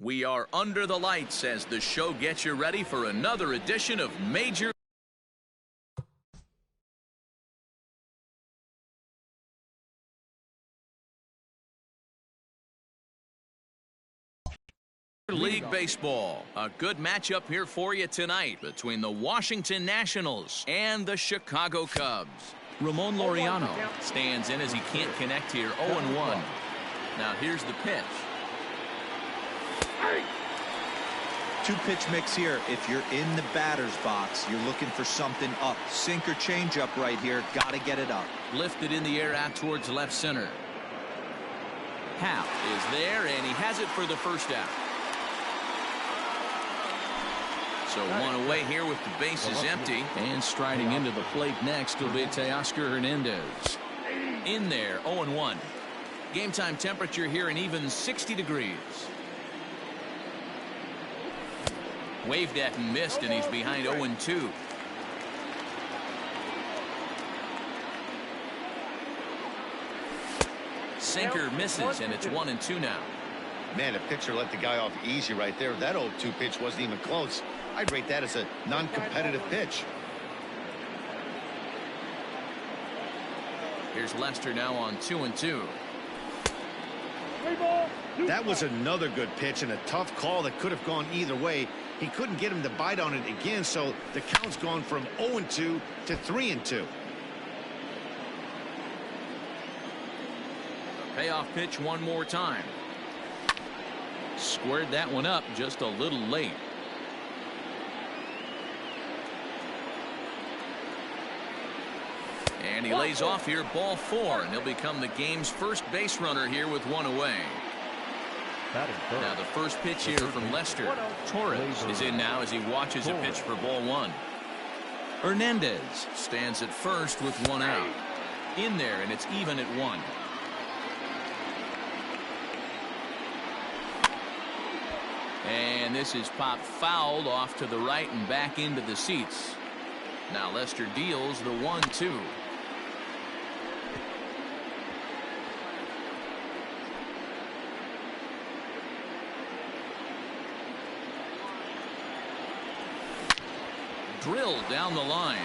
We are under the lights as the show gets you ready for another edition of Major League Baseball. A good matchup here for you tonight between the Washington Nationals and the Chicago Cubs. Ramon Laureano stands in as he can't connect here. 0-1. Now here's the pitch. Two-pitch mix here. If you're in the batter's box, you're looking for something up. Sink or change up right here. Got to get it up. Lifted in the air out towards left center. Hap is there, and he has it for the first out. So one away here with the bases empty. And striding into the plate next will be Teoscar Hernandez. In there, 0-1. Game time temperature here an even 60 degrees. Waved at and missed, and he's behind 0-2. Sinker misses, and it's 1-2 now. Man, the pitcher let the guy off easy right there. That 0-2 pitch wasn't even close. I'd rate that as a non-competitive pitch. Here's Lester now on 2-2. That was another good pitch and a tough call that could have gone either way. He couldn't get him to bite on it again, so the count's gone from 0-2 to 3-2. Payoff pitch one more time. Squared that one up just a little late. And he lays off here, ball 4, and he'll become the game's first base runner here with one away. Now the first pitch here from Lester. Torres is in now as he watches a pitch for ball 1. Hernandez stands at first with one out. In there, and it's even at 1. And this is popped fouled off to the right and back into the seats. Now Lester deals the 1-2. Drilled down the line.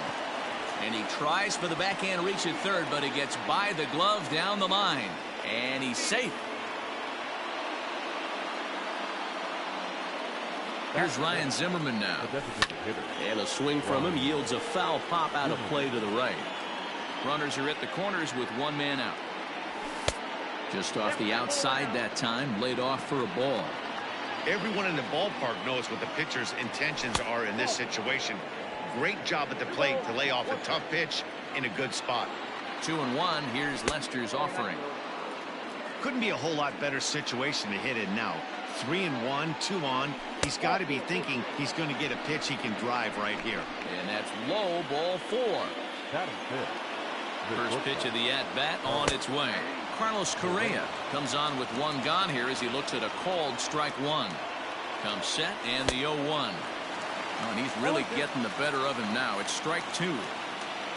And he tries for the backhand reach at third, but he gets by the glove down the line. And he's safe. Here's Ryan Zimmerman now. And a swing from him yields a foul pop out of play to the right. Runners are at the corners with one man out. Just off the outside that time, laid off for a ball. Everyone in the ballpark knows what the pitcher's intentions are in this situation. Great job at the plate to lay off a tough pitch in a good spot. 2-1. Here's Lester's offering. Couldn't be a whole lot better situation to hit in now. 3-1, 2 on. He's got to be thinking he's going to get a pitch he can drive right here. And that's low, ball 4. First pitch of the at-bat on its way. Carlos Correa comes on with one gone here as he looks at a called strike 1. Comes set and the 0-1. Oh, and he's really getting the better of him now. It's strike 2.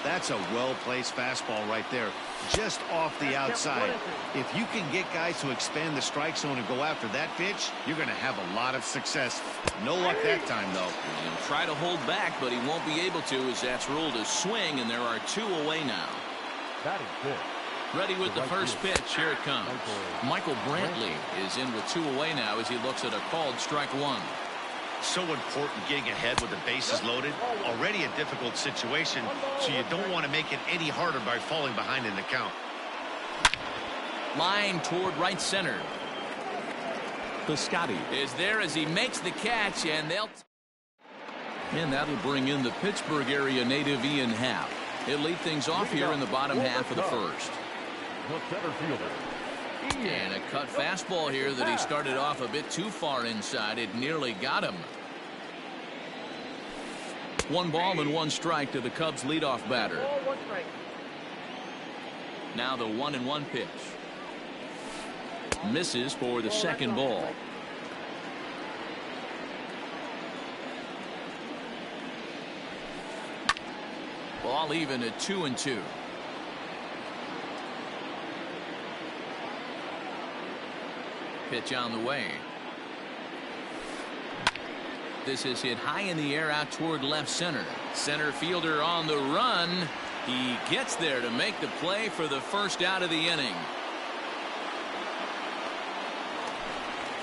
That's a well-placed fastball right there, just off the outside. If you can get guys to expand the strike zone and go after that pitch, you're going to have a lot of success. No luck that time, though. He'll try to hold back, but he won't be able to as that's ruled a swing, and there are 2 away now. Ready with the first pitch. Here it comes. Michael Brantley is in with 2 away now as he looks at a called strike 1. So important getting ahead with the bases loaded. Already a difficult situation, so you don't want to make it any harder by falling behind in the count. Line toward right center. Piscotty is there as he makes the catch, and that'll bring in the Pittsburgh area native Ian Happ. He'll lead things off here in the bottom half of the first. And a cut fastball here that he started off a bit too far inside. It nearly got him. 1 ball and 1 strike to the Cubs leadoff batter. Now the 1-1 pitch. Misses for the second ball. Ball even at 2-2. Pitch on the way. This is hit high in the air out toward left center. Center fielder on the run. He gets there to make the play for the first out of the inning.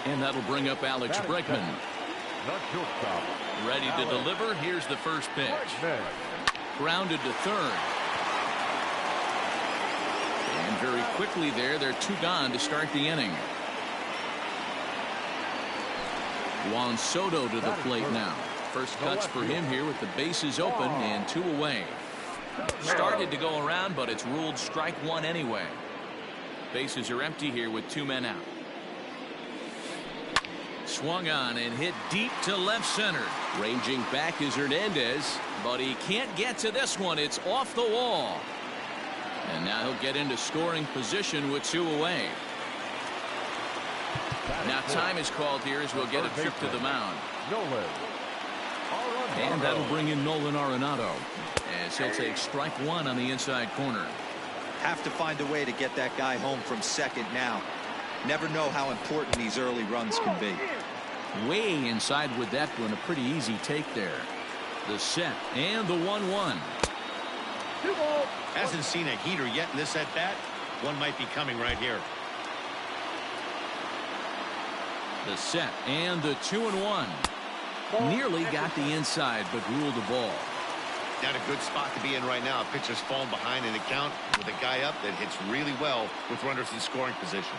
And that'll bring up Alex Bregman. Ready to deliver. Here's the first pitch. Grounded to third. And very quickly there, they're 2 gone to start the inning. Juan Soto to the plate now. First cuts for him here with the bases open and 2 away. Started to go around, but it's ruled strike 1 anyway. Bases are empty here with 2 men out. Swung on and hit deep to left center. Ranging back is Hernandez, but he can't get to this one. It's off the wall. And now he'll get into scoring position with 2 away. Now time is called here as we'll get a trip to the mound. And that'll bring in Nolan Arenado as he'll take strike 1 on the inside corner. Have to find a way to get that guy home from second now. Never know how important these early runs can be. Way inside with that one. A pretty easy take there. The set and the 1-1. Hasn't seen a heater yet in this at bat. One might be coming right here. The set and the 2-1. Nearly got the inside, but ruled the ball. Not a good spot to be in right now. Pitcher's falling behind in the count with a guy up that hits really well with runners in scoring position.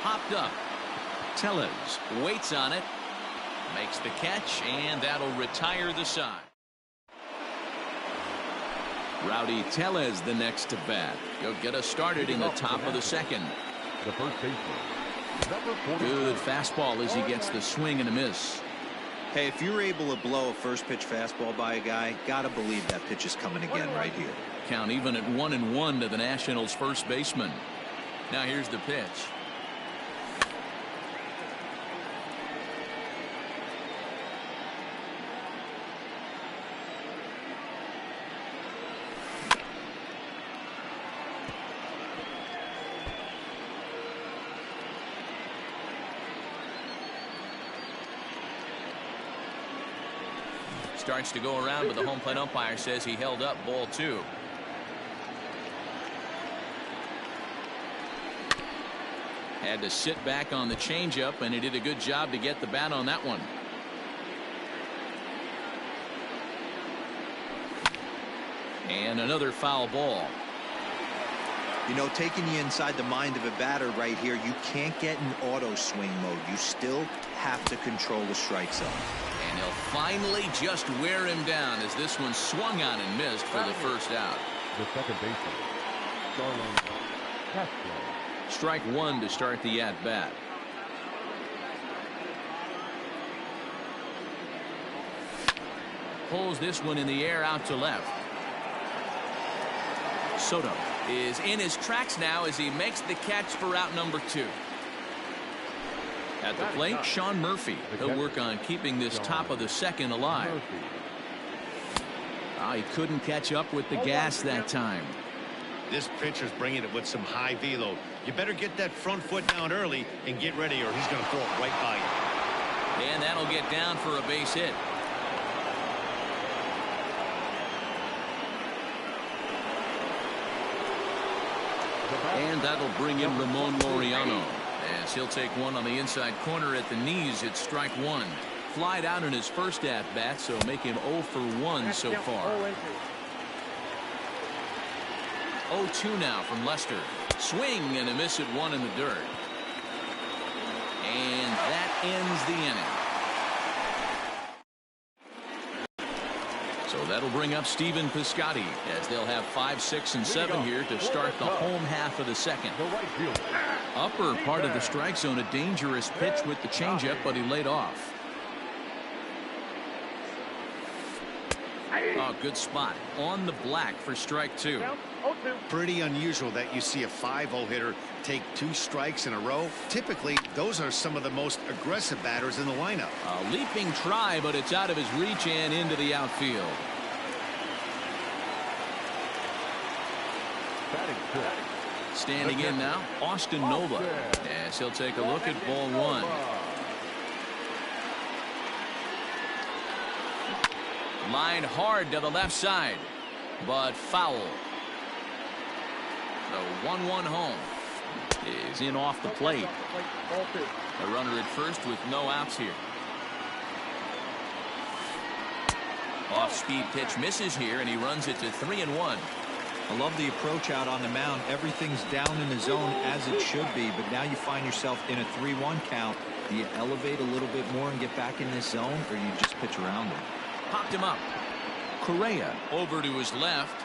Popped up. Tellez waits on it. Makes the catch, and that'll retire the side. Rowdy Tellez the next to bat. He'll get us started in the top of the second. The first baseman. Good fastball as he gets the swing and a miss. Hey, if you're able to blow a first pitch fastball by a guy, gotta believe that pitch is coming again right here. Count even at 1-1 to the Nationals first baseman. Now here's the pitch. Starts to go around, but the home plate umpire says he held up ball 2. Had to sit back on the changeup, and he did a good job to get the bat on that one. And another foul ball. You know, taking you inside the mind of a batter right here, you can't get in auto swing mode. You still have to control the strike zone. And he'll finally just wear him down as this one swung on and missed for the first out. The second baseman. Strike 1 to start the at-bat. Pulls this one in the air out to left. Soto is in his tracks now as he makes the catch for out number 2. At the plate, Sean Murphy. He'll work on keeping this top of the second alive. He couldn't catch up with the gas that time. This pitcher's bringing it with some high velo. You better get that front foot down early and get ready, or he's going to throw it right by you. And that'll get down for a base hit. And that'll bring in Ramon Laureano as he'll take one on the inside corner at the knees. It's strike 1. Flied out in his first at bat, so make him 0 for 1 so far. 0-2 now from Lester. Swing and a miss at 1 in the dirt. And that ends the inning. So that'll bring up Stephen Piscotty as they'll have 5, 6, and 7 here to start the home half of the second. Upper part of the strike zone, a dangerous pitch with the changeup, but he laid off. Oh, good spot on the black for strike 2. Pretty unusual that you see a 5-0 hitter take 2 strikes in a row. Typically, those are some of the most aggressive batters in the lineup. A leaping try, but it's out of his reach and into the outfield. Standing in now, Austin Nova, as he'll take a look at ball one. Line hard to the left side, but foul. The 1-1 home is in off the plate. A runner at first with no outs here. Off-speed pitch misses here, and he runs it to 3-1. I love the approach out on the mound. Everything's down in the zone as it should be, but now you find yourself in a 3-1 count. Do you elevate a little bit more and get back in this zone, or you just pitch around it? Popped him up. Correa over to his left.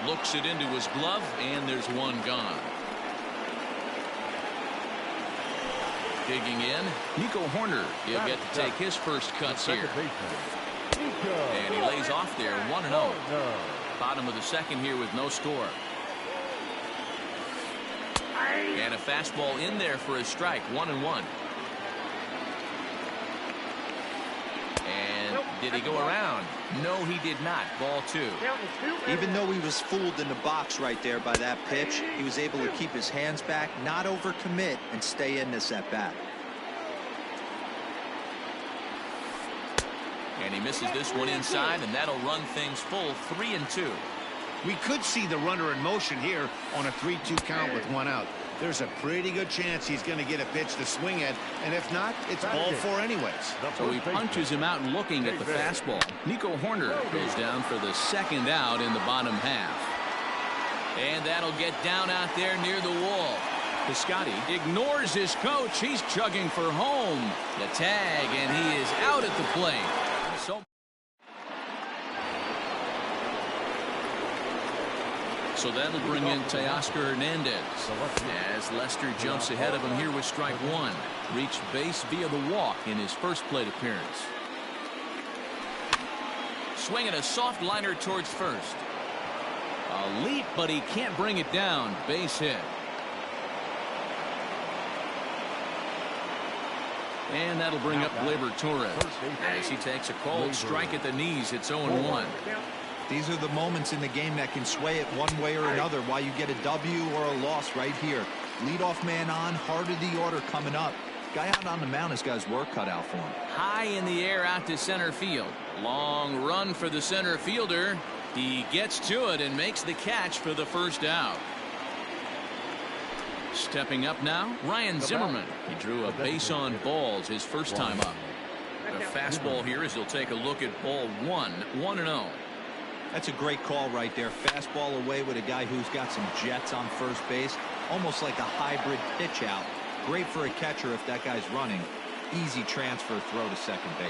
Looks it into his glove, and there's one gone. Digging in, Nico Horner. He'll get to take his first cuts here. And he lays off there, 1-0. Bottom of the second here with no score. And a fastball in there for a strike, 1-1. And did he go around? No, he did not. Ball two. Even though he was fooled in the box right there by that pitch, he was able to keep his hands back, not overcommit, and stay in this at bat. And he misses this one inside, and that'll run things full, 3-2. We could see the runner in motion here on a 3-2 count with one out. There's a pretty good chance he's going to get a pitch to swing at, and if not, it's ball four anyways. So he punches him out and looking at the fastball. Nico Horner goes down for the second out in the bottom half. And that'll get down out there near the wall. Piscotty ignores his coach. He's chugging for home. The tag, and he is out at the plate. So that'll bring in Teoscar Hernandez as Lester jumps ahead of him here with strike one. Reached base via the walk in his first plate appearance. Swinging a soft liner towards first. A leap, but he can't bring it down. Base hit. And that'll bring up Gleyber Torres as he takes a called strike at the knees. It's 0-1. These are the moments in the game that can sway it one way or another. Why you get a W or a loss right here. Leadoff man on, heart of the order coming up. Guy out on the mound has got his work cut out for him. High in the air out to center field. Long run for the center fielder. He gets to it and makes the catch for the first out. Stepping up now, Ryan Zimmerman. He drew a base on balls his first time up. A fastball here as he'll take a look at ball one, 1-0. That's a great call right there. Fastball away with a guy who's got some jets on first base. Almost like a hybrid pitch out. Great for a catcher if that guy's running. Easy transfer throw to second base.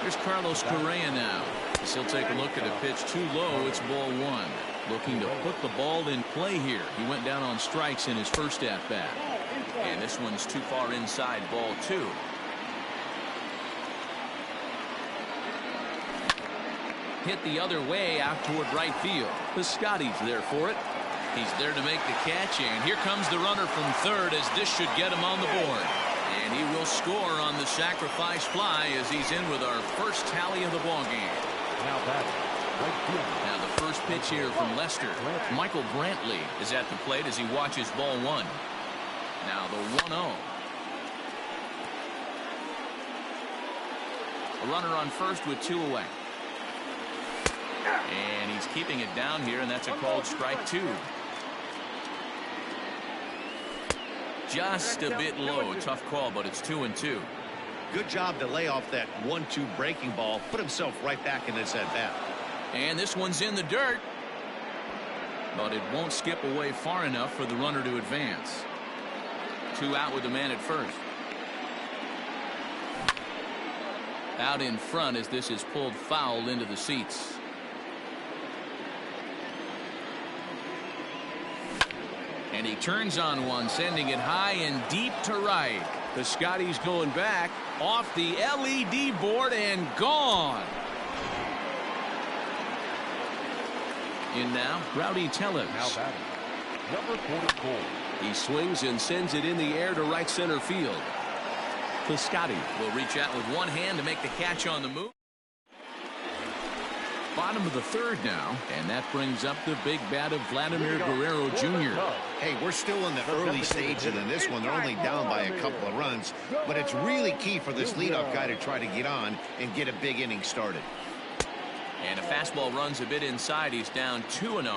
Here's Carlos Correa now. As he'll take a look at a pitch too low. It's ball one. Looking to put the ball in play here. He went down on strikes in his first at bat. And this one's too far inside, ball two. Hit the other way out toward right field. Piscotty's there for it. He's there to make the catch, and here comes the runner from third as this should get him on the board. And he will score on the sacrifice fly as he's in with our first tally of the ball game. Now the first pitch here from Lester. Michael Brantley is at the plate as he watches ball one. Now the 1-0. A runner on first with two away. And he's keeping it down here, and that's a called strike two. Just a bit low. Tough call, but it's 2-2. Good job to lay off that 1-2 breaking ball. Put himself right back in this at bat. And this one's in the dirt. But it won't skip away far enough for the runner to advance. Two out with the man at first. Out in front as this is pulled foul into the seats. And he turns on one, sending it high and deep to right. Piscotty's going back off the LED board and gone. In now, Rowdy Tellez. Number 44. He swings and sends it in the air to right center field. Piscotty will reach out with one hand to make the catch on the move. Bottom of the third now, and that brings up the big bat of Vladimir Guerrero Jr. Hey, we're still in the early stages in this one. They're only down by a couple of runs, but it's really key for this leadoff guy to try to get on and get a big inning started. And a fastball runs a bit inside. He's down 2-0.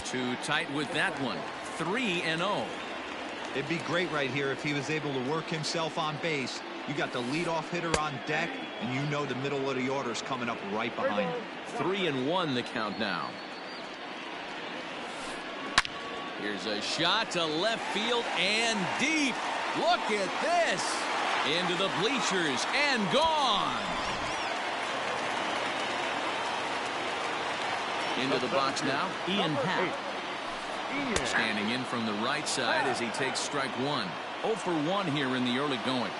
Too tight with that one. 3-0. It'd be great right here if he was able to work himself on base. You got the leadoff hitter on deck, and you know the middle of the order is coming up right behind him. 3-1 the count now. Here's a shot to left field and deep. Look at this. Into the bleachers and gone. Into the box now, Ian Happ. Standing in from the right side as he takes strike one. 0 for 1 here in the early going.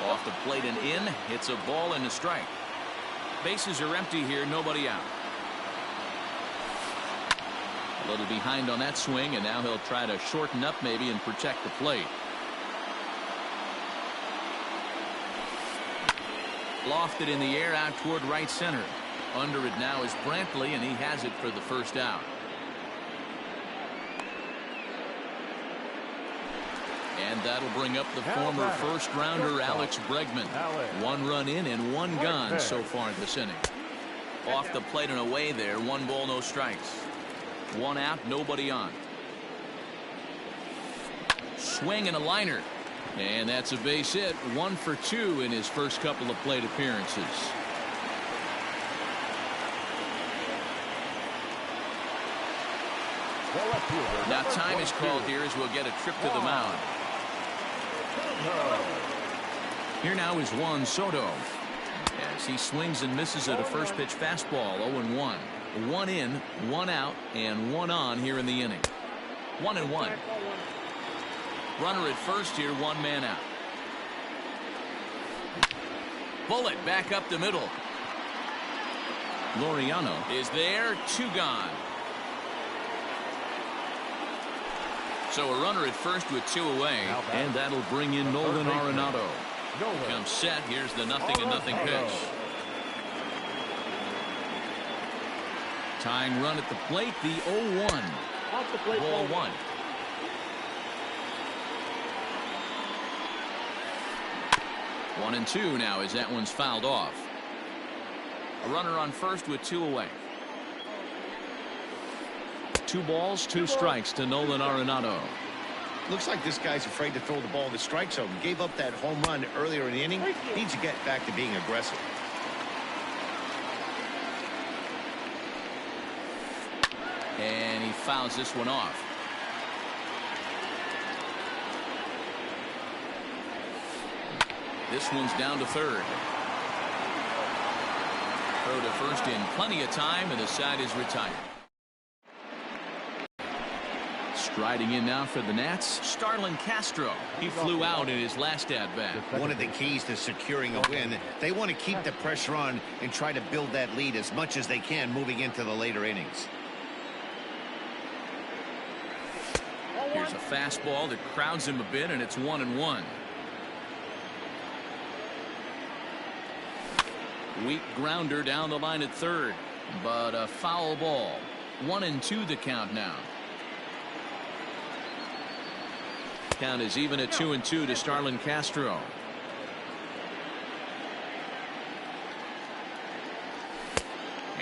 Off the plate and in. Hits a ball and a strike. Bases are empty here. Nobody out. A little behind on that swing, and now he'll try to shorten up maybe and protect the plate. Lofted in the air out toward right center. Under it now is Brantley, and he has it for the first out. And that'll bring up the former first-rounder Alex Bregman. 1 run in and 1 gone so far this inning. Off the plate and away there. 1 ball, no strikes. 1 out, nobody on. Swing and a liner. And that's a base hit. 1 for 2 in his first couple of plate appearances. Now time is called here as we'll get a trip to the mound. Here now is Juan Soto as he swings and misses at a first pitch fastball. 0-1. 1 in, 1 out, and 1 on here in the inning. 1-1. Runner at first here, 1 man out. Bullet back up the middle. Laureano is there. 2 gone. So a runner at first with 2 away, and that'll bring in Nolan Arenado. Comes set. Here's the 0-0 pitch. Tying run at the plate, the 0-1. Ball 1. One and 2 now as that one's fouled off. A runner on first with 2 away. 2 balls, 2 strikes to Nolan Arenado. Looks like this guy's afraid to throw the ball in the strike zone. Gave up that home run earlier in the inning. Needs to get back to being aggressive. And he fouls this one off. This one's down to third. Throw to first in plenty of time, and the side is retired. Striding in now for the Nats, Starlin Castro. He flew out in his last at-bat. One of the keys to securing a win, they want to keep the pressure on and try to build that lead as much as they can moving into the later innings. Here's a fastball that crowds him a bit, and it's 1-1. Weak grounder down the line at third, but a foul ball. 1-2 the count now. Count is even at 2-2 to Starlin Castro.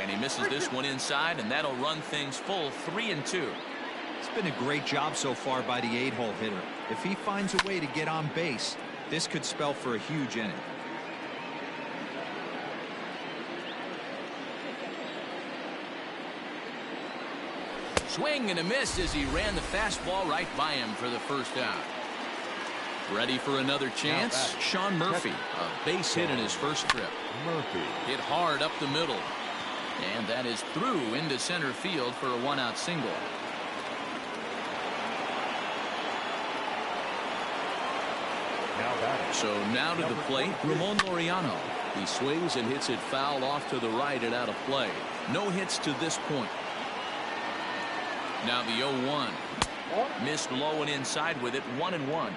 And he misses this one inside, and that'll run things full. 3-2. It's been a great job so far by the 8-hole hitter. If he finds a way to get on base, this could spell for a huge inning. Swing and a miss as he ran the fastball right by him for the first out. Ready for another chance? Sean Murphy, a base hit in his first trip. Hit hard up the middle. And that is through into center field for a 1-out single. So now to the plate, Ramon Laureano. He swings and hits it foul off to the right and out of play. No hits to this point. Now the 0-1. Missed low and inside with it. 1-1.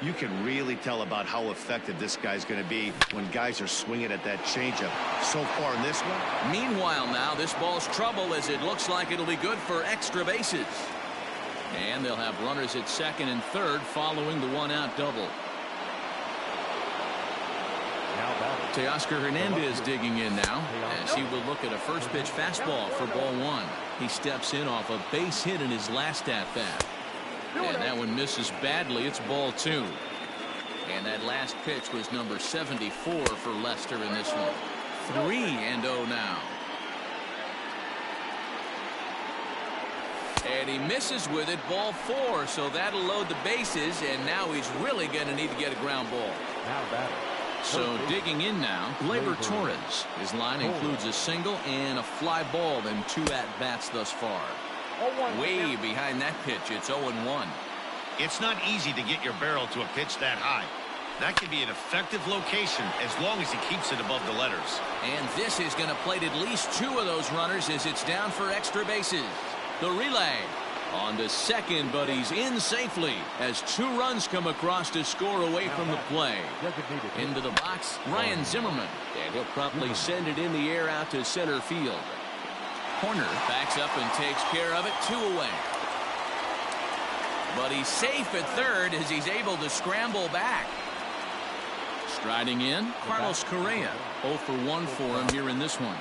You can really tell about how effective this guy's going to be when guys are swinging at that changeup. So far in this one. Meanwhile, now this ball's trouble as it looks like it'll be good for extra bases. And they'll have runners at second and third following the one-out double. Teoscar Hernandez digging in now as he will look at a first pitch fastball for ball one. He steps in off a base hit in his last at-bat. And that one misses badly. It's ball two. And that last pitch was number 74 for Lester in this one. 3-0 now. And he misses with it, ball four, so that'll load the bases, and now he's really going to need to get a ground ball. So digging in now, Gleyber Torres. His line includes a single and a fly ball in 2 at-bats thus far. Way behind that pitch, it's 0-1. It's not easy to get your barrel to a pitch that high. That can be an effective location as long as he keeps it above the letters. And this is going to plate at least 2 of those runners as it's down for extra bases. The relay on to second, but he's in safely as 2 runs come across to score away from the play. Into the box, Ryan Zimmerman, and he'll promptly send it in the air out to center field. Horner backs up and takes care of it, 2 away. But he's safe at third as he's able to scramble back. Striding in, Carlos Correa. 0 for 1 for him here in this one.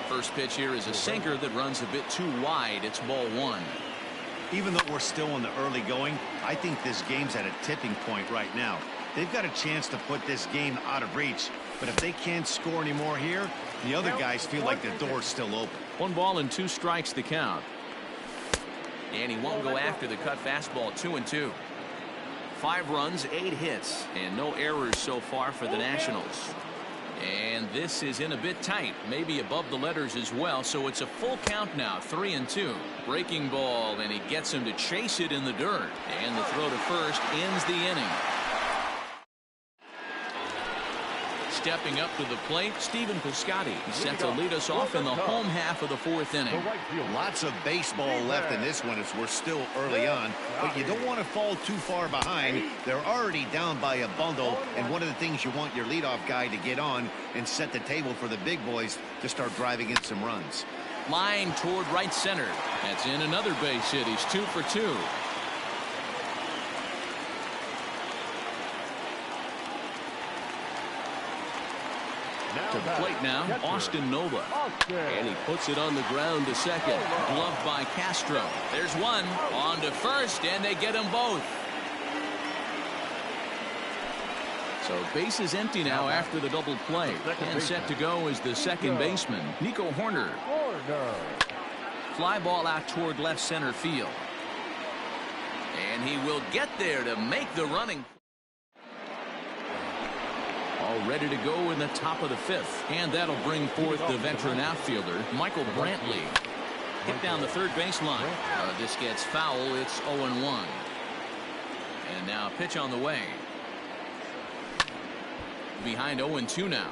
First pitch here is a sinker that runs a bit too wide. It's ball 1. Even though we're still in the early going, I think this game's at a tipping point right now. They've got a chance to put this game out of reach, but if they can't score anymore here, the other guys feel like the door's still open. 1 ball and 2 strikes the count. And he won't go after the cut fastball. 2-2. 5 runs, 8 hits, and no errors so far for the Nationals. And this is in a bit tight, maybe above the letters as well, so it's a full count now, 3-2. Breaking ball, and he gets him to chase it in the dirt. And the throw to first ends the inning. Stepping up to the plate, Stephen Piscotty set to lead us off in the home half of the 4th inning. Lots of baseball left in this one as we're still early on, but you don't want to fall too far behind. They're already down by a bundle, and one of the things you want your leadoff guy to get on and set the table for the big boys to start driving in some runs. Line toward right center. That's in another base hit. He's 2 for 2. To the plate now, Austin Nova. And he puts it on the ground to second. Gloved by Castro. There's one. On to first, and they get them both. So base is empty now after the double play. And set to go is the second baseman, Nico Horner. Fly ball out toward left center field. And he will get there to make the running. All ready to go in the top of the 5th. And that'll bring forth the veteran outfielder, Michael Brantley. Hit down the third baseline. This gets foul. It's 0-1. And now pitch on the way. Behind 0-2 now.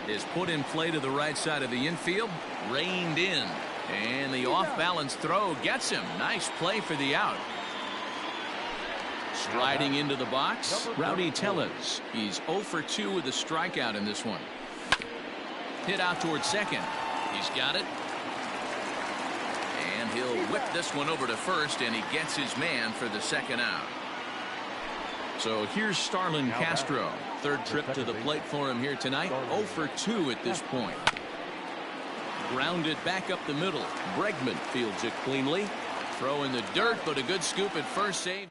Is put in play to the right side of the infield. Reined in. And the off-balance throw gets him. Nice play for the out. Striding into the box, Rowdy Tellez. He's 0 for 2 with a strikeout in this one. Hit out towards second. He's got it. And he'll whip this one over to first, and he gets his man for the second out. So here's Starlin Castro. Third trip to the plate for him here tonight. 0 for 2 at this point. Grounded back up the middle. Bregman fields it cleanly. Throw in the dirt, but a good scoop at first, save.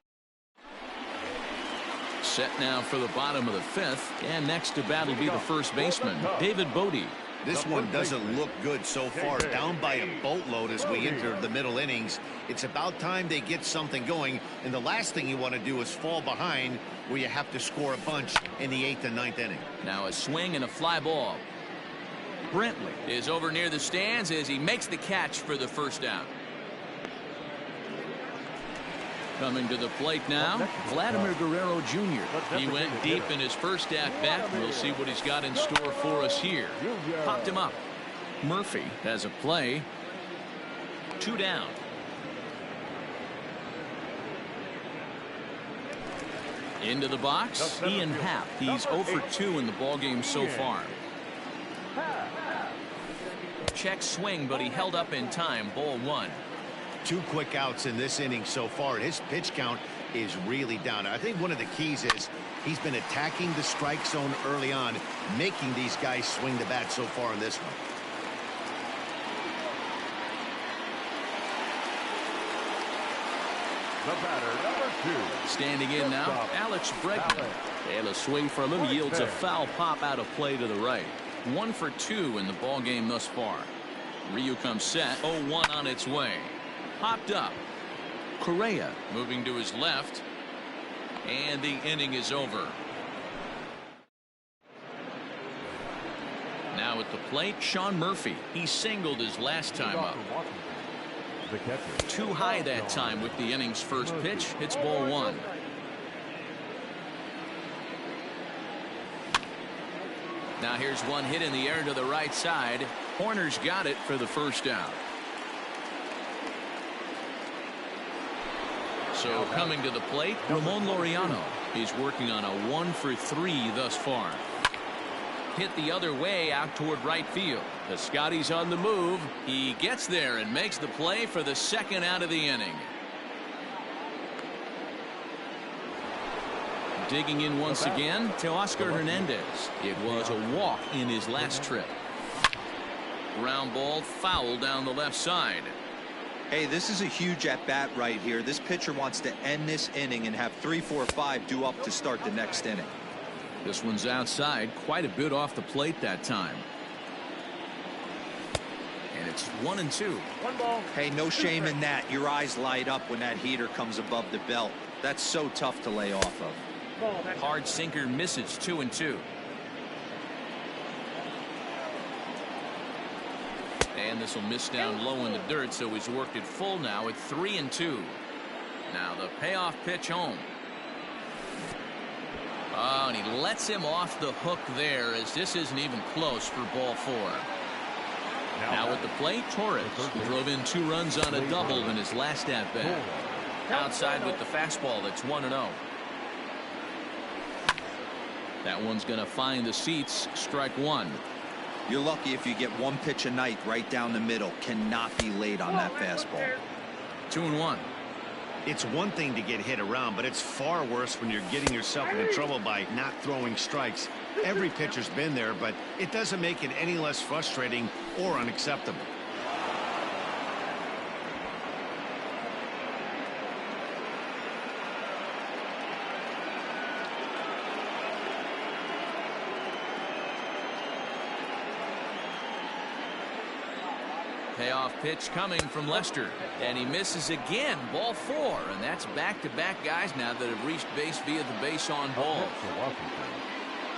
Set now for the bottom of the 5th. And next to bat will be the first baseman, David Bodie. This one doesn't look good so far. Down by a boatload as we enter the middle innings. It's about time they get something going. And the last thing you want to do is fall behind where you have to score a bunch in the 8th and 9th inning. Now a swing and a fly ball. Brantley is over near the stands as he makes the catch for the first out. Coming to the plate now, Vladimir Guerrero Jr. He went deep in his first at bat. We'll see what he's got in store for us here. Popped him up. Murphy has a play. 2 down. Into the box, Ian Happ. He's 0 for 2 in the ballgame so far. Check swing, but he held up in time. Ball 1. 2 quick outs in this inning so far. His pitch count is really down. I think one of the keys is he's been attacking the strike zone early on, making these guys swing the bat so far in this one. The batter, number 2. Standing in now, Alex Bregman. And a swing from him yields a foul pop out of play to the right. 1 for 2 in the ball game thus far. Ryu comes set. 0-1 on its way. Popped up. Correa moving to his left. And the inning is over. Now at the plate, Sean Murphy. He singled his last time up. Too high that time with the inning's first pitch. It's ball 1. Now here's one hit in the air to the right side. Horner's got it for the first out. So coming to the plate, Ramon Laureano. He's working on a 1 for 3 thus far. Hit the other way out toward right field. The Scotty's on the move. He gets there and makes the play for the second out of the inning. Digging in once again, Teoscar Hernandez. It was a walk in his last trip. Ground ball foul down the left side. Hey, this is a huge at-bat right here. This pitcher wants to end this inning and have 3, 4, 5 due up to start the next inning. This one's outside, quite a bit off the plate that time. And it's 1-2. 1 ball. Hey, no shame in that. Your eyes light up when that heater comes above the belt. That's so tough to lay off of. Hard sinker misses. 2-2. And this will miss down low in the dirt, so he's worked it full now at 3-2. Now the payoff pitch home. Oh, and he lets him off the hook there, as this isn't even close for ball 4. Now at the plate, Torres, who drove in 2 runs on a double in his last at-bat. Outside with the fastball, that's 1-0. That one's going to find the seats. Strike 1. You're lucky if you get 1 pitch a night right down the middle. Cannot be late on that fastball. 2-1. It's one thing to get hit around, but it's far worse when you're getting yourself into trouble by not throwing strikes. Every pitcher's been there, but it doesn't make it any less frustrating or unacceptable. Payoff pitch coming from Lester, and he misses again. Ball 4, and that's back-to-back guys now that have reached base via the base on ball.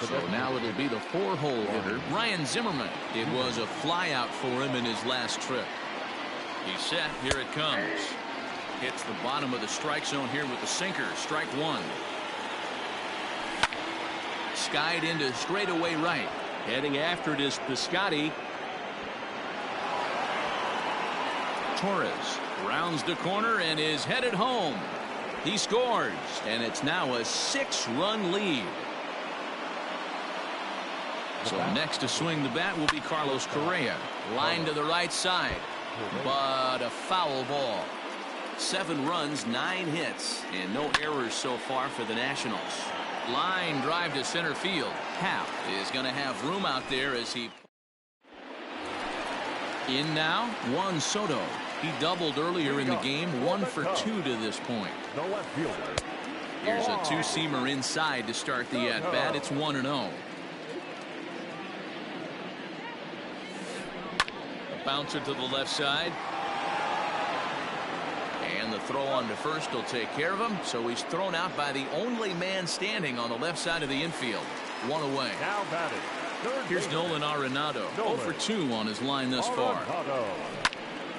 So now it'll be the 4-hole hitter, Ryan Zimmerman. It was a flyout for him in his last trip. He's set. Here it comes. Hits the bottom of the strike zone here with the sinker. Strike 1. Skied into straightaway right. Heading after it is Piscotty. Torres rounds the corner and is headed home. He scores, and it's now a 6-run lead. So next to swing the bat will be Carlos Correa. Line to the right side, but a foul ball. 7 runs, 9 hits, and no errors so far for the Nationals. Line drive to center field. Happ is going to have room out there as he... In now, Juan Soto. He doubled earlier in the game, 1 for 2 to this point. No left fielder. Here's a 2-seamer inside to start the at-bat. It's 1-0. A bouncer to the left side. And the throw on to first will take care of him. So he's thrown out by the only man standing on the left side of the infield. 1 away. Now batted. Here's Nolan Arenado. 0 for 2 on his line thus far.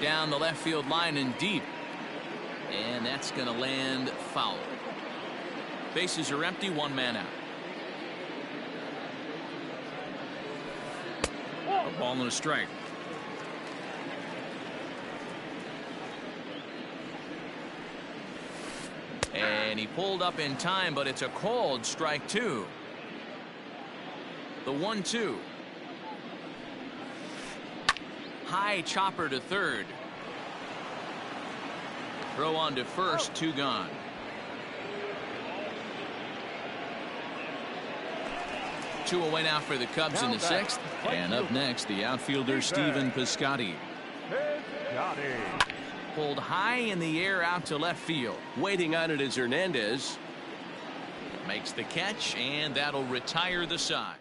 Down the left field line and deep. And that's going to land foul. Bases are empty, 1 man out. A ball and a strike. And he pulled up in time, but it's a called strike two. The 1-2. High chopper to third. Throw on to first, 2 gone. Two away now for the Cubs in the 6th. And up next, the outfielder Stephen Piscotty. Pulled high in the air out to left field. Waiting on it is Hernandez. Makes the catch, and that'll retire the side.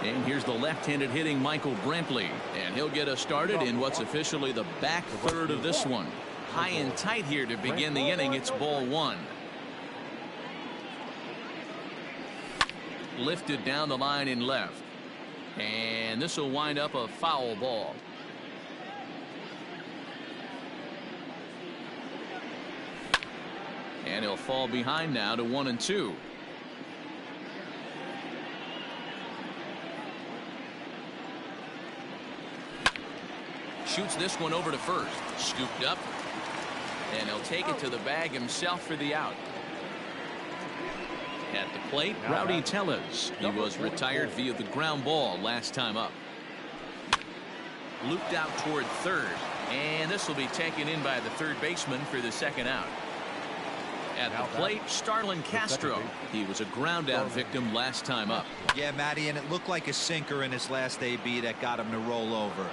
And here's the left-handed hitting Michael Brantley. And he'll get us started in what's officially the back third of this one. High and tight here to begin the inning. It's ball 1. Lifted down the line in left. And this will wind up a foul ball. And he'll fall behind now to 1-2. Shoots this one over to first. Scooped up. And he'll take it to the bag himself for the out. At the plate, Rowdy Tellez. He was retired via the ground ball last time up. Looped out toward third. And this will be taken in by the third baseman for the second out. At the plate, Starlin Castro. He was a ground out victim last time up. Yeah, Matty, and it looked like a sinker in his last AB that got him to roll over.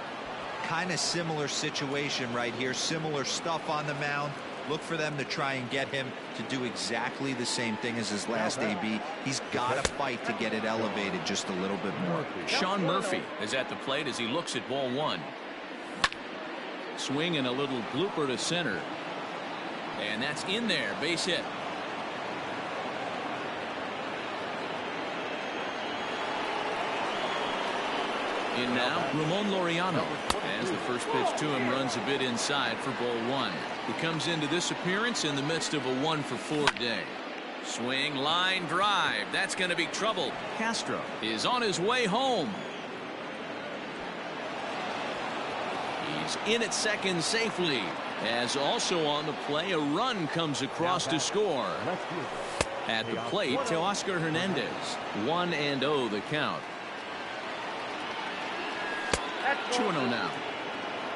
Kind of similar situation right here. Similar stuff on the mound. Look for them to try and get him to do exactly the same thing as his last AB. He's got to fight to get it elevated just a little bit more. Sean Murphy is at the plate as he looks at ball 1. Swing and a little blooper to center. And that's in there. Base hit. In now, Ramon Laureano. As the first pitch to him runs a bit inside for ball 1. He comes into this appearance in the midst of a 1-for-4 day. Swing, line drive. That's going to be trouble. Castro is on his way home. He's in at second safely. As also on the play, a run comes across to score. At the plate, Teoscar Hernandez. 1-0 the count. 2-0 now.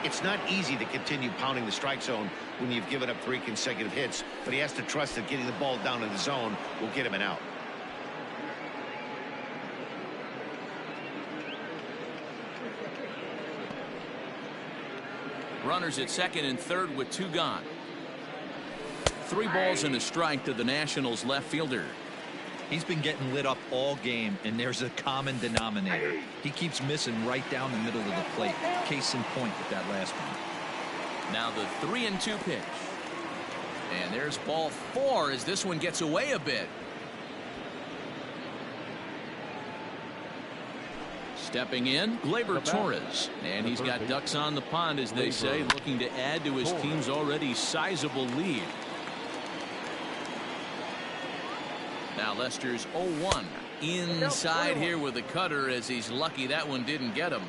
It's not easy to continue pounding the strike zone when you've given up 3 consecutive hits, but he has to trust that getting the ball down in the zone will get him an out. Runners at second and third with 2 gone. 3 balls and a strike to the Nationals left fielder. He's been getting lit up all game, and there's a common denominator. He keeps missing right down the middle of the plate. Case in point with that last one. Now the 3-2 pitch. And there's ball 4 as this one gets away a bit. Stepping in, Gleyber Torres. And he's got ducks on the pond, as they say, looking to add to his team's already sizable lead. Now Lester's 0-1. Inside here with a cutter, as he's lucky that one didn't get him.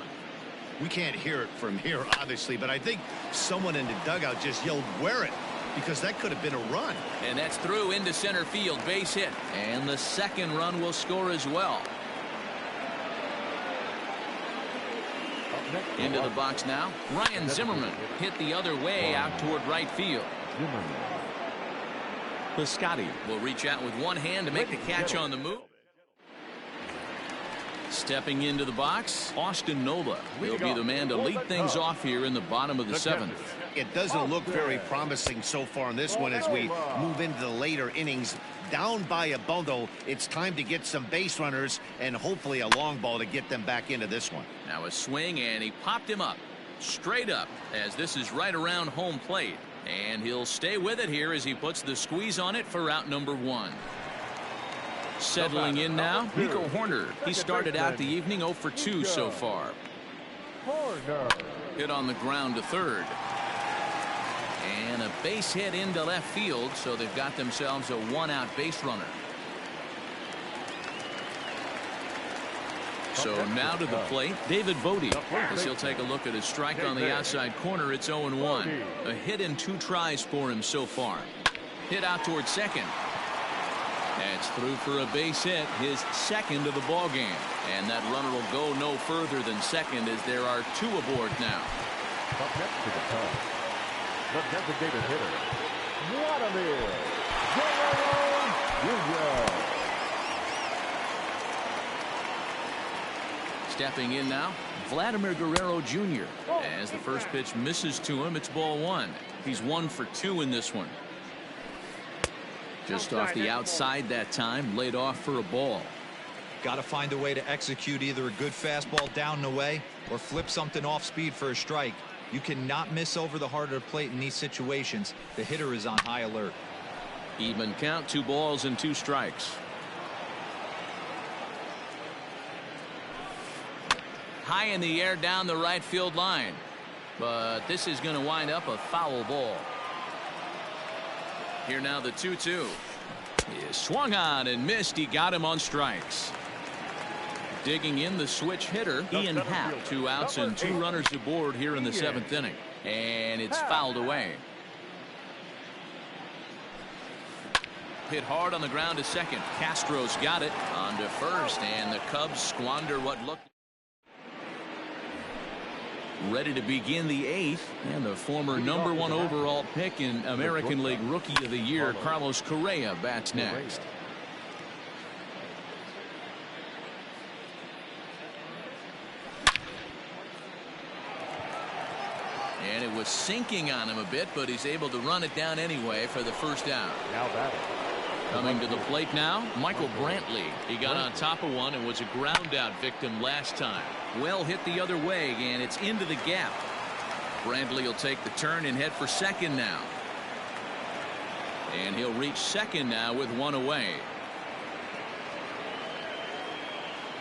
We can't hear it from here, obviously, but I think someone in the dugout just yelled, "Wear it," because that could have been a run. And that's through into center field. Base hit. And the second run will score as well. Into the box now. Ryan Zimmerman hit the other way out toward right field. Piscotty will reach out with one hand to make the catch on the move. Stepping into the box, Austin Nola will be the man to lead things off here in the bottom of the 7th. It doesn't look very promising so far in this one as we move into the later innings. Down by a bundle, it's time to get some base runners and hopefully a long ball to get them back into this one. Now a swing, and he popped him up. Straight up, as this is right around home plate. And he'll stay with it here as he puts the squeeze on it for out number 1. Settling in now, Nico Horner. He started out the evening 0 for 2 so far. Hit on the ground to third. And a base hit into left field, so they've got themselves a 1-out base runner. So now to the plate, David Bodie, as he'll take a look at his strike on the outside corner. It's 0-1. A hit in 2 tries for him so far. Hit out towards second. That's through for a base hit, his second of the ball game. And that runner will go no further than second as there are 2 aboard now. Up next to the top, the designated hitter, Vladimir Guerrero Jr. Stepping in now, Vladimir Guerrero Jr. As the first pitch misses to him, it's ball 1. He's 1 for 2 in this one. Just off the outside that time, laid off for a ball. Got to find a way to execute either a good fastball down and away or flip something off speed for a strike. You cannot miss over the heart of the plate in these situations. The hitter is on high alert. Even count, 2 balls and 2 strikes. High in the air down the right field line. But this is going to wind up a foul ball. Here now the 2-2. He swung on and missed. He got him on strikes. Digging in the switch hitter, Ian Happ. 2 outs and 2 runners aboard here in the 7th inning. And it's fouled away. Hit hard on the ground to second. Castro's got it on to first, and the Cubs squander what looked. Ready to begin the 8th, and the former #1 overall pick in American League Rookie of the Year, Carlos Correa, bats next. And it was sinking on him a bit, but he's able to run it down anyway for the first out. Now batting. Coming to the plate now, Michael Brantley. He got on top of one and was a ground out victim last time. Well hit the other way, and it's into the gap. Brantley will take the turn and head for second now. And he'll reach second now with 1 away.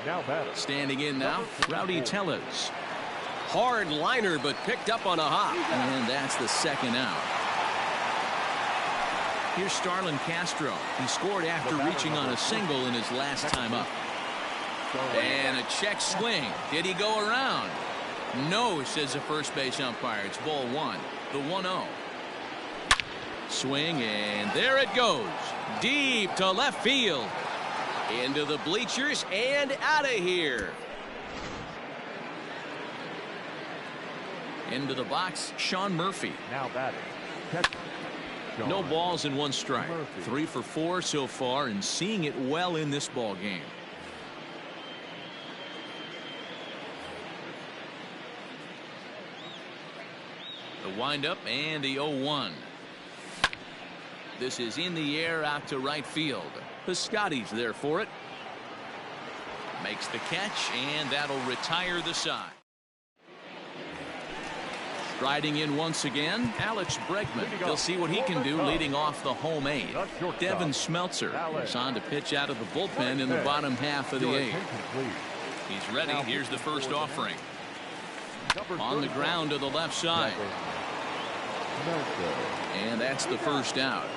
Now batting. Standing in now, Rowdy Tellez. Hard liner, but picked up on a hop. And that's the second out. Here's Starlin Castro. He scored after reaching on a single in his last time up. And a check swing. Did he go around? No, says the first base umpire. It's ball 1. The 1-0. Swing, and there it goes. Deep to left field. Into the bleachers and out of here. Into the box, Sean Murphy. Now batting. No balls and 1 strike. 3 for 4 so far, and seeing it well in this ball game. The windup and the 0-1. This is in the air out to right field. Piscotty's there for it. Makes the catch, and that'll retire the side. Striding in once again, Alex Bregman. He'll see what he can do leading off the home 8. Devin Smeltzer is on to pitch out of the bullpen in the bottom half of the 8th. He's ready. Here's the first offering. On the ground to the left side. And that's the first out.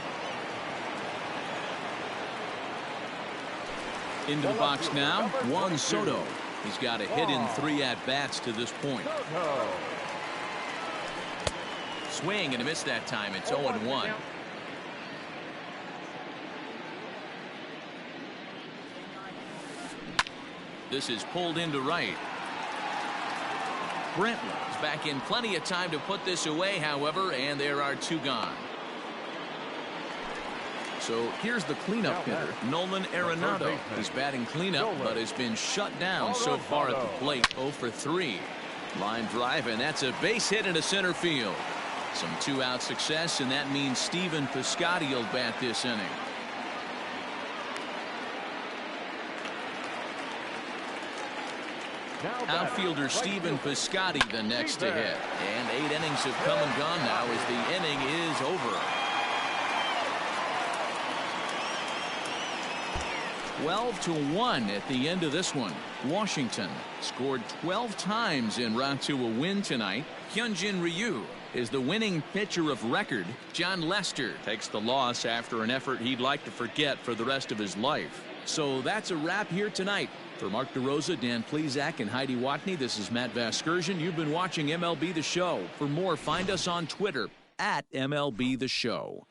Into the box now, Juan Soto. He's got a hit in 3 at-bats to this point. Swing and a miss that time. It's 0-1. This is pulled into right. Brantley is back in plenty of time to put this away, however, and there are 2 gone. So here's the cleanup hitter, Nolan Arenado. He's batting cleanup, but has been shut down so far at the plate. 0 for 3. Line drive, and that's a base hit into center field. Some 2-out success, and that means Stephen Piscotty will bat this inning. Outfielder Stephen Piscotty the next to hit. And 8 innings have come and gone now as the inning is over. 12-1 at the end of this one. Washington scored 12 times en route to a win tonight. Hyunjin Ryu is the winning pitcher of record. John Lester takes the loss after an effort he'd like to forget for the rest of his life. So that's a wrap here tonight. For Mark DeRosa, Dan Plesac, and Heidi Watney, this is Matt Vasgersian. You've been watching MLB The Show. For more, find us on Twitter @MLB The Show.